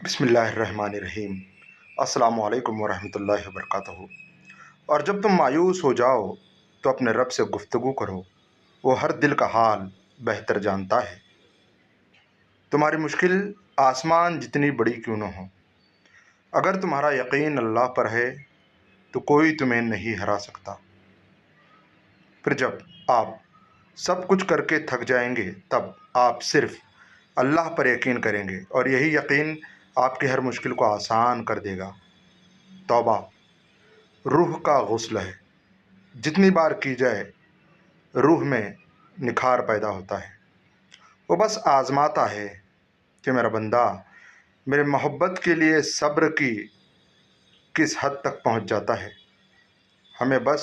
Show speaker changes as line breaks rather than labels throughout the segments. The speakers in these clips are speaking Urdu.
بسم اللہ الرحمن الرحیم۔ السلام علیکم ورحمۃ اللہ وبرکاتہ۔ اور جب تم مایوس ہو جاؤ تو اپنے رب سے گفتگو کرو، وہ ہر دل کا حال بہتر جانتا ہے۔ تمہاری مشکل آسمان جتنی بڑی کیوں نہ ہو، اگر تمہارا یقین اللہ پر ہے تو کوئی تمہیں نہیں ہرا سکتا۔ پھر جب آپ سب کچھ کر کے تھک جائیں گے تب آپ صرف اللہ پر یقین کریں گے، اور یہی یقین آپ کی ہر مشکل کو آسان کر دے گا۔ توبہ روح کا غسل ہے، جتنی بار کی جائے روح میں نکھار پیدا ہوتا ہے۔ وہ بس آزماتا ہے کہ میرا بندہ میرے محبت کے لیے صبر کی کس حد تک پہنچ جاتا ہے۔ ہمیں بس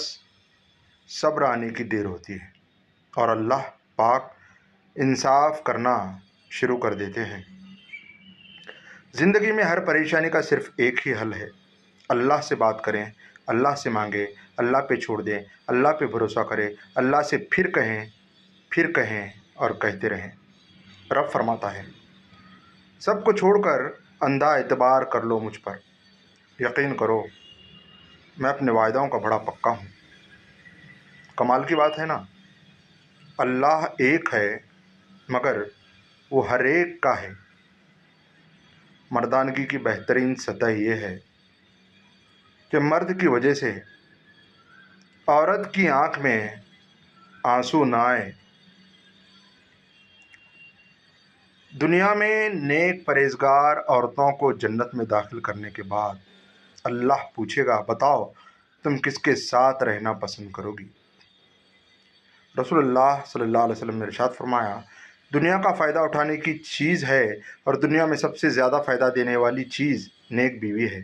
صبر آنے کی دیر ہوتی ہے اور اللہ پاک انصاف کرنا شروع کر دیتے ہیں۔ زندگی میں ہر پریشانی کا صرف ایک ہی حل ہے، اللہ سے بات کریں، اللہ سے مانگیں، اللہ پہ چھوڑ دیں، اللہ پہ بھروسہ کریں، اللہ سے پھر کہیں اور کہتے رہیں۔ رب فرماتا ہے، سب کو چھوڑ کر اندھا اعتبار کر لو مجھ پر، یقین کرو میں اپنے وعدوں کا بڑا پکا ہوں۔ کمال کی بات ہے نا، اللہ ایک ہے مگر وہ ہر ایک کا ہے۔ مردانگی کی بہترین سطح یہ ہے کہ مرد کی وجہ سے عورت کی آنکھ میں آنسو نہ آئے۔ دنیا میں نیک پرہیزگار عورتوں کو جنت میں داخل کرنے کے بعد اللہ پوچھے گا، بتاؤ تم کس کے ساتھ رہنا پسند کرو گی؟ رسول اللہ صلی اللہ علیہ وسلم نے ارشاد فرمایا، دنیا کا فائدہ اٹھانے کی چیز ہے اور دنیا میں سب سے زیادہ فائدہ دینے والی چیز نیک بیوی ہے۔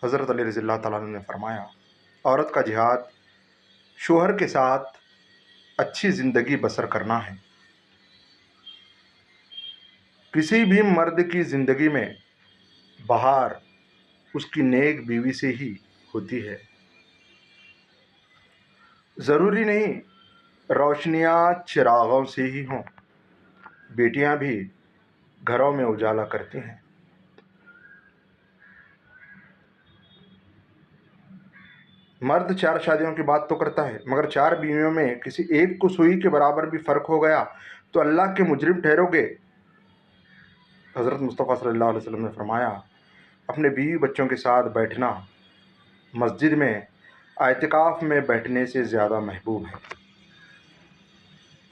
حضرت علی رضی اللہ تعالیٰ عنہ نے فرمایا، عورت کا جہاد شوہر کے ساتھ اچھی زندگی بسر کرنا ہے۔ کسی بھی مرد کی زندگی میں بہار اس کی نیک بیوی سے ہی ہوتی ہے۔ ضروری نہیں روشنیاں چراغوں سے ہی ہوں، بیٹیاں بھی گھروں میں اجالا کرتی ہیں۔ مرد 4 شادیوں کی بات تو کرتا ہے، مگر 4 بیویوں میں کسی ایک کو سوئی کے برابر بھی فرق ہو گیا تو اللہ کے مجرم ٹھہرو گے۔ حضرت مصطفیٰ صلی اللہ علیہ وسلم نے فرمایا، اپنے بیوی بچوں کے ساتھ بیٹھنا مسجد میں اعتکاف میں بیٹھنے سے زیادہ محبوب ہے۔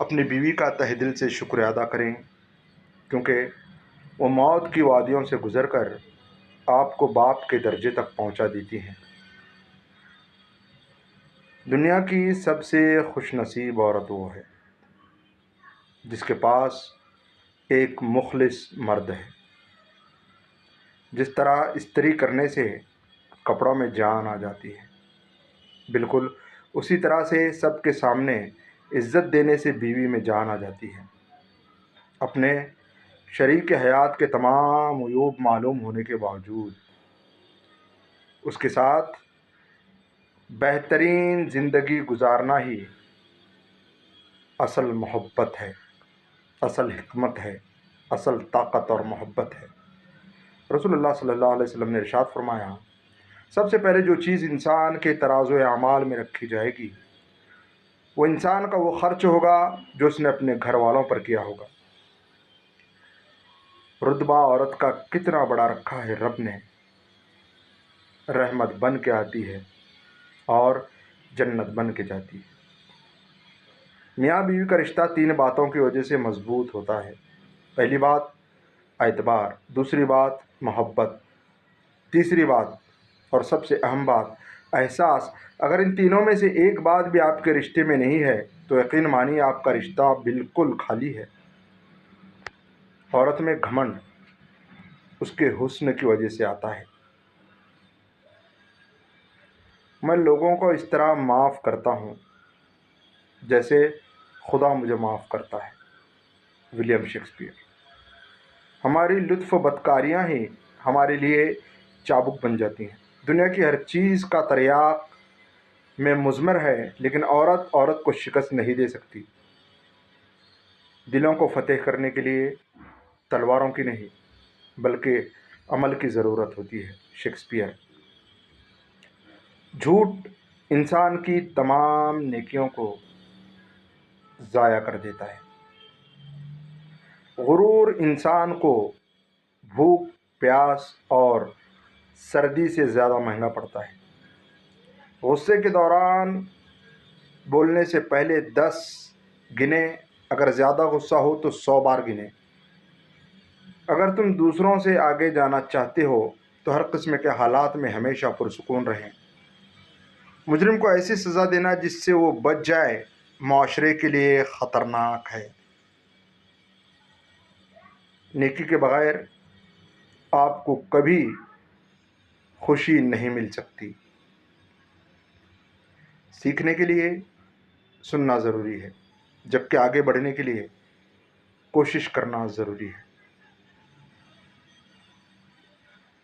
اپنی بیوی کا تہ دل سے شکر ادا کریں، کیونکہ وہ موت کی وادیوں سے گزر کر آپ کو باپ کے درجے تک پہنچا دیتی ہیں۔ دنیا کی سب سے خوش نصیب عورت وہ ہے جس کے پاس ایک مخلص مرد ہے۔ جس طرح استری کرنے سے کپڑوں میں جان آ جاتی ہے، بالکل اسی طرح سے سب کے سامنے عزت دینے سے بیوی میں جان آ جاتی ہے۔ اپنے شریک حیات کے تمام عیوب معلوم ہونے کے باوجود اس کے ساتھ بہترین زندگی گزارنا ہی اصل محبت ہے، اصل حکمت ہے، اصل طاقت اور محبت ہے۔ رسول اللہ صلی اللہ علیہ وسلم نے ارشاد فرمایا، سب سے پہلے جو چیز انسان کے ترازو اعمال میں رکھی جائے گی وہ انسان کا وہ خرچ ہوگا جو اس نے اپنے گھر والوں پر کیا ہوگا۔ رتبہ عورت کا کتنا بڑا رکھا ہے رب نے، رحمت بن کے آتی ہے اور جنت بن کے جاتی ہے۔ میاں بیوی کا رشتہ 3 باتوں کی وجہ سے مضبوط ہوتا ہے۔ پہلی بات اعتبار، دوسری بات محبت، تیسری بات اور سب سے اہم بات احساس۔ اگر ان تینوں میں سے ایک بات بھی آپ کے رشتے میں نہیں ہے تو یقین مانیے آپ کا رشتہ بالکل خالی ہے۔ عورت میں گھمنڈ اس کے حسن کی وجہ سے آتا ہے۔ میں لوگوں کو اس طرح معاف کرتا ہوں جیسے خدا مجھے معاف کرتا ہے، ولیم شیکسپیئر۔ ہماری لطف بدکاریاں ہی ہمارے لیے چابک بن جاتی ہیں۔ دنیا کی ہر چیز کا تریاق میں مضمر ہے، لیکن عورت کو شکست نہیں دے سکتی۔ دلوں کو فتح کرنے کے لیے تلواروں کی نہیں بلکہ عمل کی ضرورت ہوتی ہے۔ شیکسپیئر۔ جھوٹ انسان کی تمام نیکیوں کو ضائع کر دیتا ہے۔ غرور انسان کو بھوک، پیاس اور سردی سے زیادہ مہنگا پڑتا ہے۔ غصے کے دوران بولنے سے پہلے 10 گنے، اگر زیادہ غصہ ہو تو 100 بار گنے۔ اگر تم دوسروں سے آگے جانا چاہتے ہو تو ہر قسم کے حالات میں ہمیشہ پرسکون رہیں۔ مجرم کو ایسی سزا دینا جس سے وہ بچ جائے معاشرے کے لیے خطرناک ہے۔ نیکی کے بغیر آپ کو کبھی خوشی نہیں مل سکتی۔ سیکھنے کے لیے سننا ضروری ہے، جبکہ آگے بڑھنے کے لیے کوشش کرنا ضروری ہے۔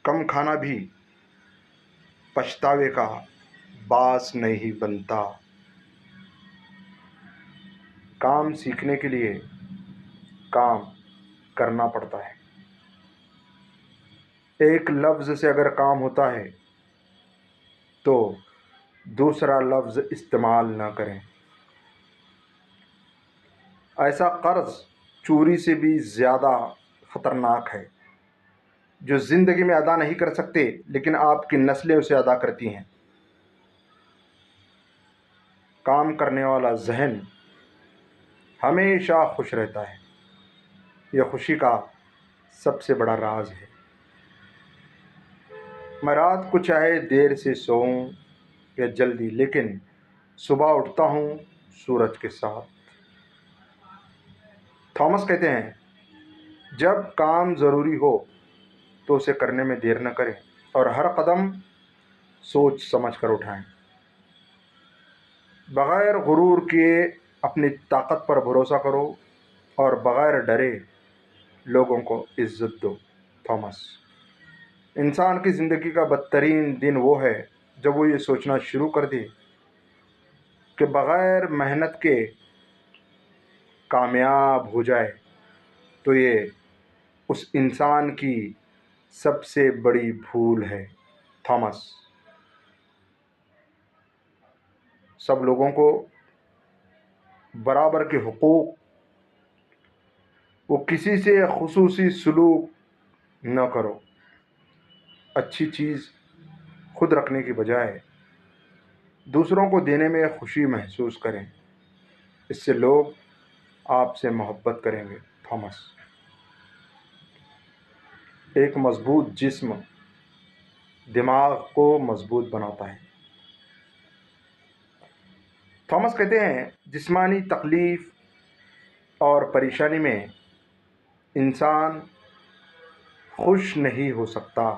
کم کھانا بھی پچھتاوے کا باعث نہیں بنتا۔ کام سیکھنے کے لیے کام کرنا پڑتا ہے۔ ایک لفظ سے اگر کام ہوتا ہے تو دوسرا لفظ استعمال نہ کریں۔ ایسا قرض چوری سے بھی زیادہ خطرناک ہے جو زندگی میں ادا نہیں کر سکتے لیکن آپ کی نسلیں اسے ادا کرتی ہیں۔ کام کرنے والا ذہن ہمیشہ خوش رہتا ہے۔ یہ خوشی کا سب سے بڑا راز ہے۔ میں رات کو چاہے دیر سے سوؤں یا جلدی، لیکن صبح اٹھتا ہوں سورج کے ساتھ۔ تھامس کہتے ہیں، جب کام ضروری ہو تو اسے کرنے میں دیر نہ کریں اور ہر قدم سوچ سمجھ کر اٹھائیں۔ بغیر غرور کیے اپنی طاقت پر بھروسہ کرو اور بغیر ڈرے لوگوں کو عزت دو۔ تھامس۔ انسان کی زندگی کا بدترین دن وہ ہے جب وہ یہ سوچنا شروع کر دے کہ بغیر محنت کے کامیاب ہو جائے تو یہ اس انسان کی سب سے بڑی بھول ہے۔ تھامس۔ سب لوگوں کو برابر کے حقوق، وہ کسی سے خصوصی سلوک نہ کرو۔ اچھی چیز خود رکھنے کی بجائے دوسروں کو دینے میں خوشی محسوس کریں، اس سے لوگ آپ سے محبت کریں گے۔ تھامس۔ ایک مضبوط جسم دماغ کو مضبوط بناتا ہے۔ تھامس کہتے ہیں، جسمانی تکلیف اور پریشانی میں انسان خوش نہیں ہو سکتا،